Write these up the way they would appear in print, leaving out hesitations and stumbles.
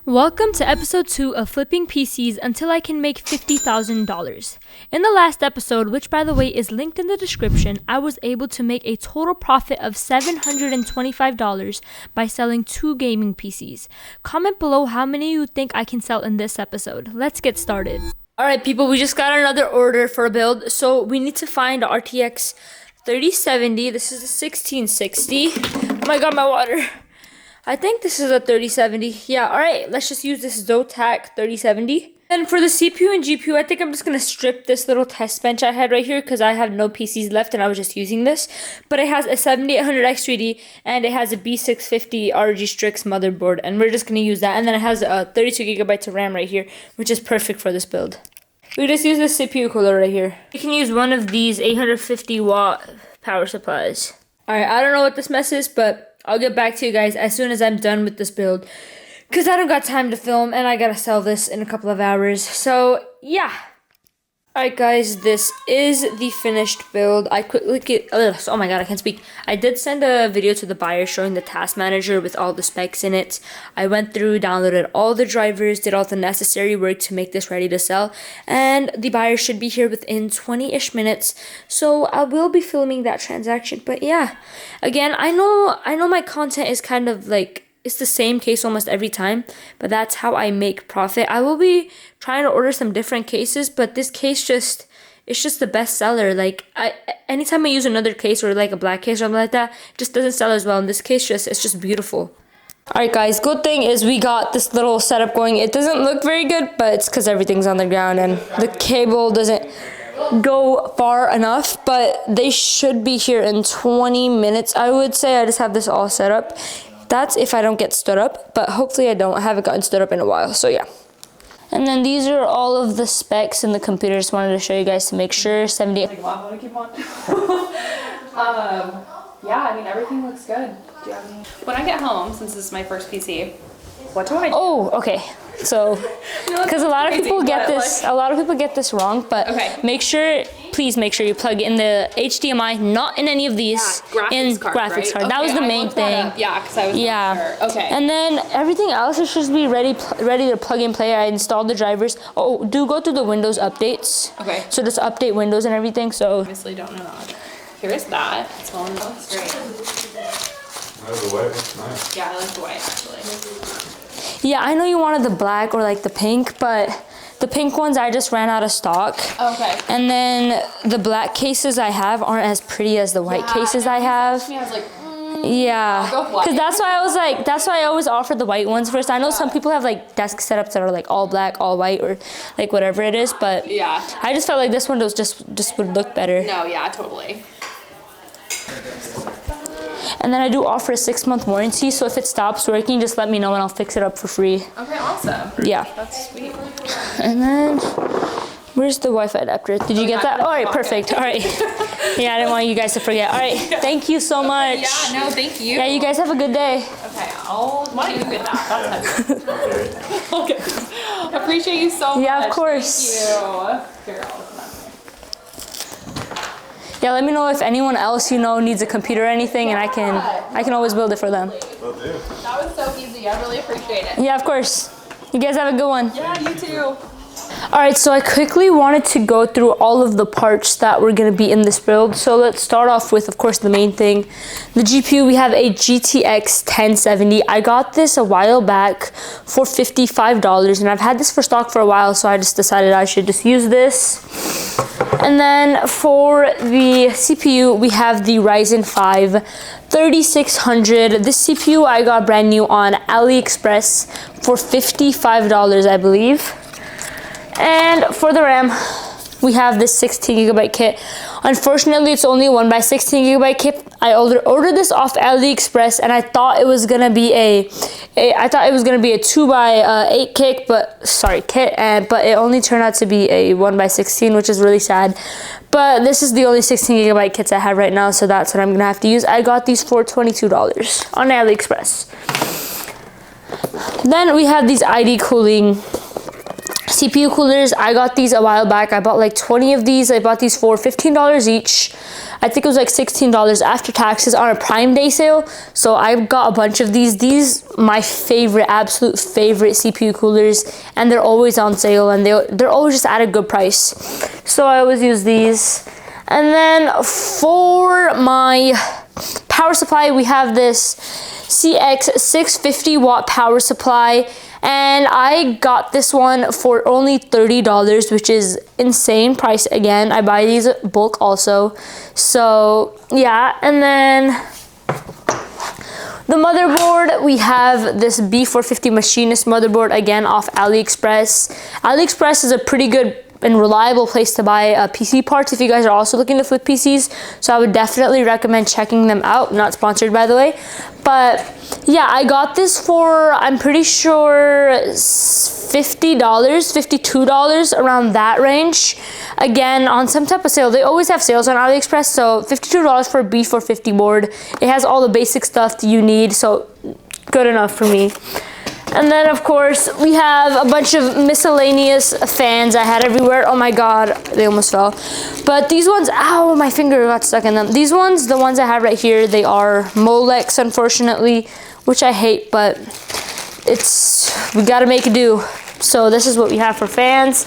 Welcome to episode 2 of Flipping PCs until I can make $50,000. In the last episode, which by the way is linked in the description, I was able to make a total profit of $725 by selling 2 gaming PCs. Comment below how many you think I can sell in this episode. Let's get started. Alright people, we just got another order for a build, so we need to find the RTX 3070. This is a 1660. Oh my god, my water. I think this is a 3070. Yeah, alright, let's just use this Zotac 3070. And for the CPU and GPU, I think I'm just going to strip this little test bench I had right here because I have no PCs left and I was just using this. But it has a 7800 X3D and it has a B650 RG Strix motherboard, and we're just going to use that. And then it has a 32 gigabytes of RAM right here, which is perfect for this build. We just use the CPU cooler right here. You can use one of these 850 watt power supplies. Alright, I don't know what this mess is, but I'll get back to you guys as soon as I'm done with this build, because I don't got time to film and I gotta sell this in a couple of hours. So yeah. Alright guys, this is the finished build. I quickly get, oh my god, I can't speak. I did send a video to the buyer showing the task manager with all the specs in it. I went through, downloaded all the drivers, did all the necessary work to make this ready to sell, and the buyer should be here within 20-ish minutes. So I will be filming that transaction. But yeah, again, I know my content is kind of like, it's the same case almost every time, but that's how I make profit. I will be trying to order some different cases, but this case it's just the best seller. Like anytime I use another case or like a black case or something like that, it just doesn't sell as well. In this case, it's just beautiful. Alright guys, good thing is we got this little setup going. It doesn't look very good, but it's because everything's on the ground and the cable doesn't go far enough, but they should be here in 20 minutes. I would say I just have this all set up. That's if I don't get stood up, but hopefully I don't. I haven't gotten stood up in a while, so yeah. And then these are all of the specs in the computer. Just wanted to show you guys to make sure. 78. Yeah, I mean, everything looks good. Do you have any? When I get home, since this is my first PC, what do I do? Oh, okay. So, because a lot of people get this wrong, but okay. Please make sure you plug in the HDMI, not in any of these, graphics card. Right? That okay, was the main thing. Yeah, because I was not sure. Okay. And then everything else is just be ready to plug and play. I installed the drivers. Oh, do go through the Windows updates. Okay. So just update Windows and everything. So obviously don't know that. Here is that. It's all in both straight. The white looks nice. Yeah, I like the white actually. Yeah, I know you wanted the black or like the pink, but the pink ones I just ran out of stock. Okay. And then the black cases I have aren't as pretty as the white cases I have. I was like, yeah, because that's why I always offer the white ones first. I know some people have like desk setups that are like all black, all white, or like whatever it is, but yeah, I just felt like this one was just would look better. No, yeah, totally. And then I do offer a 6-month warranty, so if it stops working, just let me know and I'll fix it up for free. Okay, awesome. Yeah. That's sweet. And then, where's the Wi-Fi adapter? Did you get that? All right, perfect. All right. Yeah, I didn't want you guys to forget. All right, thank you so much. Yeah, no, thank you. Yeah, you guys have a good day. Okay, why don't you get that? That's okay. Appreciate you so much. Yeah, of course. Thank you. Here, I'll open that. Yeah, let me know if anyone else you know needs a computer or anything, and I can always build it for them. Will do. That was so easy. I really appreciate it. Yeah, of course. You guys have a good one. Yeah, you too. Alright, so I quickly wanted to go through all of the parts that were going to be in this build. So let's start off with, of course, the main thing. The GPU, we have a GTX 1070. I got this a while back for $55, and I've had this for stock for a while, so I just decided I should just use this. And then for the CPU, we have the Ryzen 5 3600. This CPU I got brand new on AliExpress for $55, I believe. And for the RAM, we have this 16 gigabyte kit. Unfortunately, it's only a 1x16 gigabyte kit. I ordered this off AliExpress, and I thought it was gonna be a 2x8 kit, but it only turned out to be a 1x16, which is really sad. But this is the only 16 gigabyte kits I have right now, so that's what I'm gonna have to use. I got these for $22 on AliExpress. Then we have these ID cooling CPU coolers, I got these a while back. I bought like 20 of these. I bought these for $15 each. I think it was like $16 after taxes on a Prime Day sale. So I got a bunch of these. These my favorite, absolute favorite CPU coolers, and they're always on sale, and they're always just at a good price. So I always use these. And then for my power supply, we have this CX 650 watt power supply, and I got this one for only $30, which is insane price. Again, I buy these bulk also. So yeah, and then the motherboard, we have this B450 machinist motherboard, again off AliExpress. AliExpress is a pretty good and reliable place to buy PC parts if you guys are also looking to flip PCs. So I would definitely recommend checking them out. Not sponsored, by the way. But yeah, I got this for, I'm pretty sure, $50, $52, around that range. Again, on some type of sale. They always have sales on AliExpress, so $52 for a B450 board. It has all the basic stuff that you need, so good enough for me. And then, of course, we have a bunch of miscellaneous fans I had everywhere. Oh my god, they almost fell. But these ones, ow, my finger got stuck in them. These ones, the ones I have right here, they are Molex, unfortunately, which I hate, but we gotta make it do. So this is what we have for fans.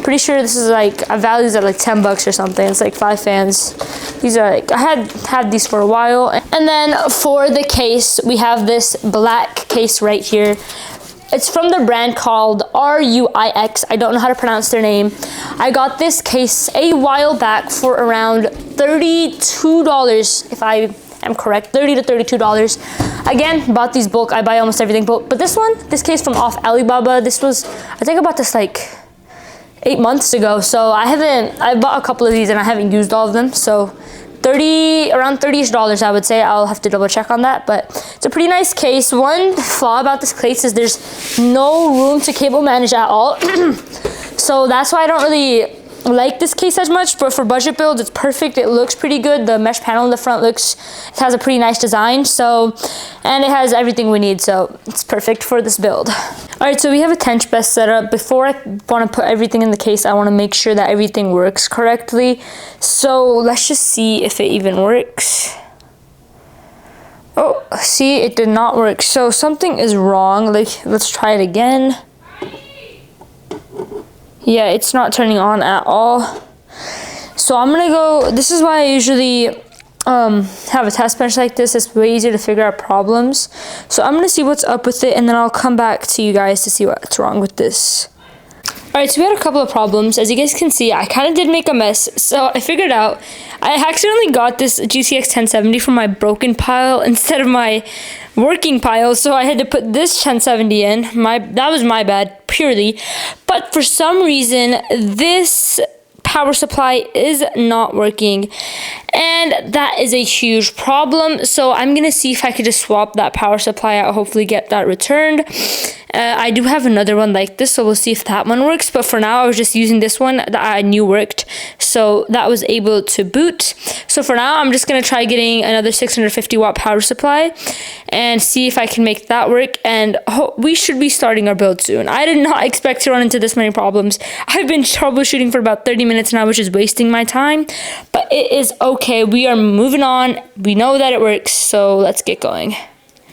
Pretty sure this is like, values at like $10 or something. It's like 5 fans. These are like, I had these for a while. And then for the case, we have this black case right here. It's from the brand called RUIX. I don't know how to pronounce their name. I got this case a while back for around $32, if I am correct, $30 to $32. Again, bought these bulk. I buy almost everything bulk. But this case from off Alibaba, this was, I think I bought this like 8 months ago. So I bought a couple of these and I haven't used all of them. So around $30-ish, I would say. I'll have to double check on that, but it's a pretty nice case. One flaw about this case is there's no room to cable manage at all. So that's why I don't really like this case as much, but for budget builds, it's perfect. It looks pretty good. The mesh panel in the front it has a pretty nice design. So, and it has everything we need, so it's perfect for this build. All right, so we have a tench best set up. Before I want to put everything in the case, I want to make sure that everything works correctly. So let's just see if it even works. Oh, see, it did not work. So something is wrong. Like, let's try it again. Yeah, it's not turning on at all. So I'm gonna go, this is why I usually have a test bench like this. It's way easier to figure out problems. So I'm gonna see what's up with it, and then I'll come back to you guys to see what's wrong with this. Alright, so we had a couple of problems. As you guys can see, I kind of did make a mess. So I figured out, I accidentally got this GTX 1070 from my broken pile instead of my working pile. So I had to put this 1070 in. That was my bad, purely. But for some reason, this power supply is not working, and that is a huge problem. So I'm gonna see if I could just swap that power supply out, hopefully get that returned. I do have another one like this, so we'll see if that one works, but for now I was just using this one that I knew worked, so that was able to boot. So for now I'm just gonna try getting another 650 watt power supply and see if I can make that work, and we should be starting our build soon. I did not expect to run into this many problems. I've been troubleshooting for about 30 minutes now, which is wasting my time, but it is okay. We are moving on. We know that it works, so let's get going.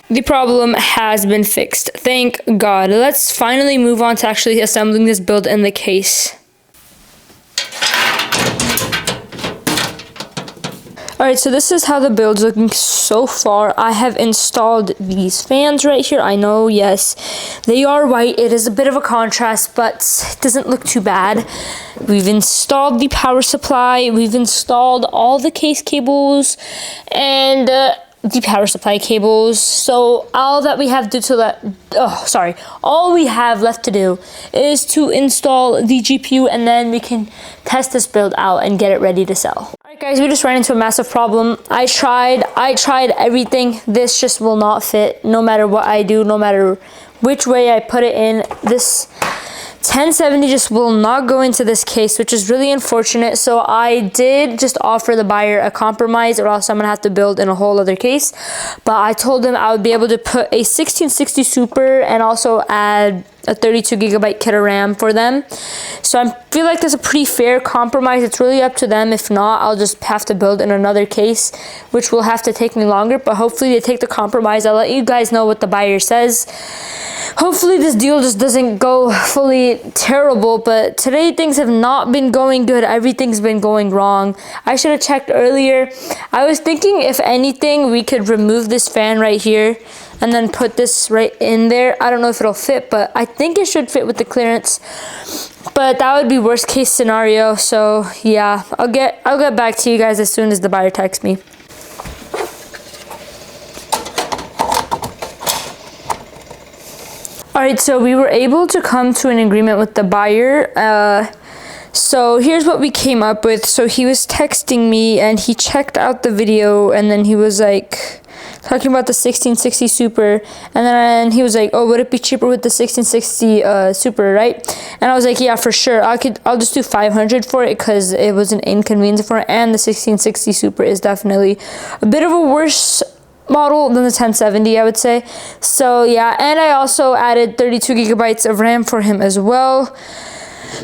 The problem has been fixed. Thank God. Let's finally move on to actually assembling this build in the case. Alright, so this is how the build's looking so far. I have installed these fans right here. I know, yes, they are white. It is a bit of a contrast, but it doesn't look too bad. We've installed the power supply. We've installed all the case cables and the power supply cables. So all we have left to do is to install the GPU, and then we can test this build out and get it ready to sell. Alright guys, we just ran into a massive problem. I tried everything. This just will not fit no matter what I do, no matter which way I put it in. This 1070 just will not go into this case, which is really unfortunate. So I did just offer the buyer a compromise, or else I'm gonna have to build in a whole other case. But I told him I would be able to put a 1660 Super and also add a 32 gigabyte kit of RAM for them. So I feel like that's a pretty fair compromise. It's really up to them. If not, I'll just have to build in another case, which will have to take me longer, but hopefully they take the compromise. I'll let you guys know what the buyer says. Hopefully this deal just doesn't go fully terrible, but today things have not been going good. Everything's been going wrong. I should have checked earlier. I was thinking if anything, we could remove this fan right here and then put this right in there. I don't know if it'll fit, but I think it should fit with the clearance. But that would be worst case scenario. So yeah, I'll get back to you guys as soon as the buyer texts me. All right, so we were able to come to an agreement with the buyer. So here's what we came up with. So he was texting me and he checked out the video and then he was like talking about the 1660 Super, and then he was like, oh, would it be cheaper with the 1660 Super, right? And I was like, yeah, for sure. I'll just do 500 for it because it was an inconvenience for it, and the 1660 Super is definitely a bit of a worse model than the 1070, I would say. So yeah, and I also added 32 gigabytes of RAM for him as well.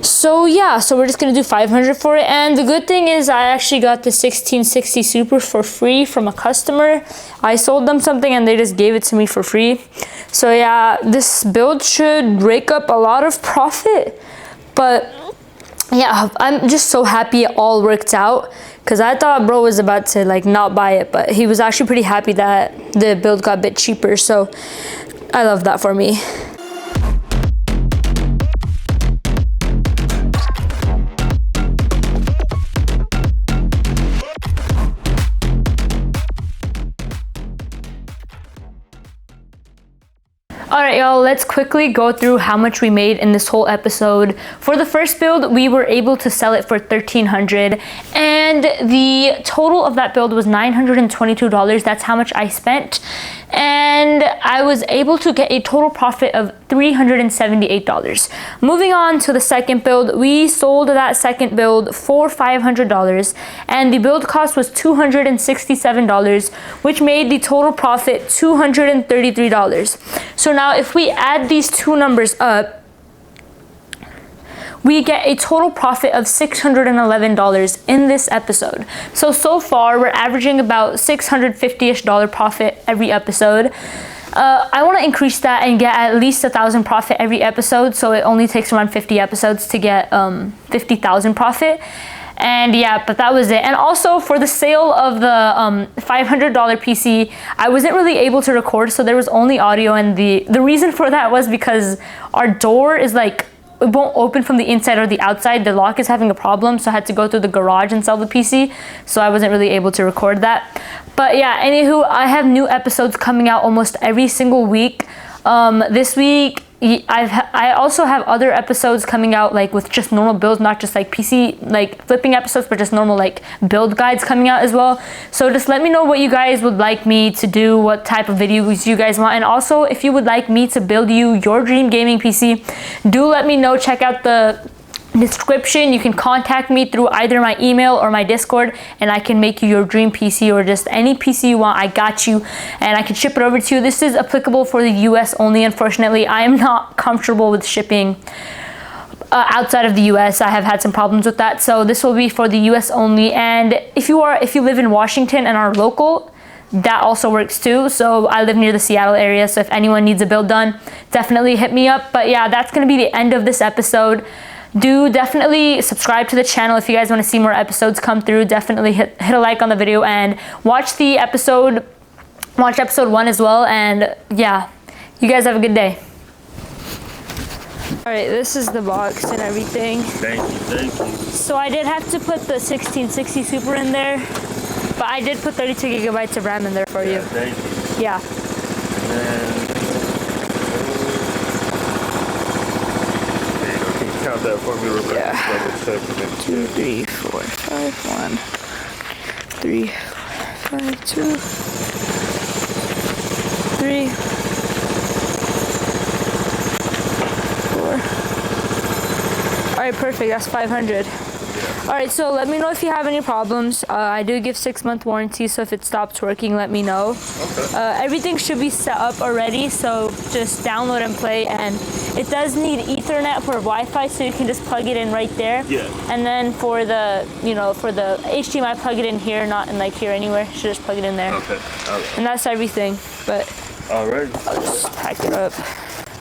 So yeah, so we're just gonna do 500 for it. And the good thing is I actually got the 1660 Super for free from a customer. I sold them something and they just gave it to me for free. So yeah, this build should rake up a lot of profit. But yeah, I'm just so happy it all worked out, because I thought bro was about to like not buy it, but he was actually pretty happy that the build got a bit cheaper. So I love that for me. Alright y'all, let's quickly go through how much we made in this whole episode. For the first build, we were able to sell it for $1,300, and the total of that build was $922. That's how much I spent. And I was able to get a total profit of $378. Moving on to the second build, we sold that second build for $500, and the build cost was $267, which made the total profit $233. So now if we add these two numbers up, we get a total profit of $611 in this episode. So far, we're averaging about $650-ish profit every episode. I want to increase that and get at least 1,000 profit every episode, so it only takes around 50 episodes to get 50,000 profit. And yeah, but that was it. And also for the sale of the $500 PC, I wasn't really able to record, so there was only audio, and the reason for that was because our door is like, it won't open from the inside or the outside. The lock is having a problem, so I had to go through the garage and sell the PC, so I wasn't really able to record that. But yeah, anywho, I have new episodes coming out almost every single week. This week, I also have other episodes coming out, like with just normal builds, not just like PC like flipping episodes, but just normal like build guides coming out as well. So just let me know what you guys would like me to do, what type of videos you guys want, and also if you would like me to build you your dream gaming PC, do let me know. Check out the description. You can contact me through either my email or my Discord, and I can make you your dream PC, or just any PC you want. I got you, and I can ship it over to you. This is applicable for the US only. Unfortunately, I am not comfortable with shipping outside of the US. I have had some problems with that, so this will be for the US only. And if you live in Washington and are local, that also works too. So I live near the Seattle area, so if anyone needs a build done, definitely hit me up. But yeah, that's gonna be the end of this episode. Do definitely subscribe to the channel if you guys want to see more episodes come through. Definitely hit a like on the video and watch episode 1 as well. And yeah, you guys have a good day. All right, this is the box and everything. Thank you. So I did have to put the 1660 Super in there, but I did put 32 gigabytes of RAM in there for you. Thank you. Yeah. And then, count that for me, Rebecca. Yeah. Double check it. 2, 3, 4, 5, 1, 3, 5, 2, 3, 4. All right, perfect. That's 500. All right, so let me know if you have any problems. I do give 6-month warranty, so if it stops working, let me know. Okay. Everything should be set up already, so just download and play. And it does need Ethernet for Wi-Fi, so you can just plug it in right there. Yeah. And then for the, for the HDMI, plug it in here, not in like here anywhere. You should just plug it in there. Okay. All right. And that's everything. But Alright. I'll just pack it up.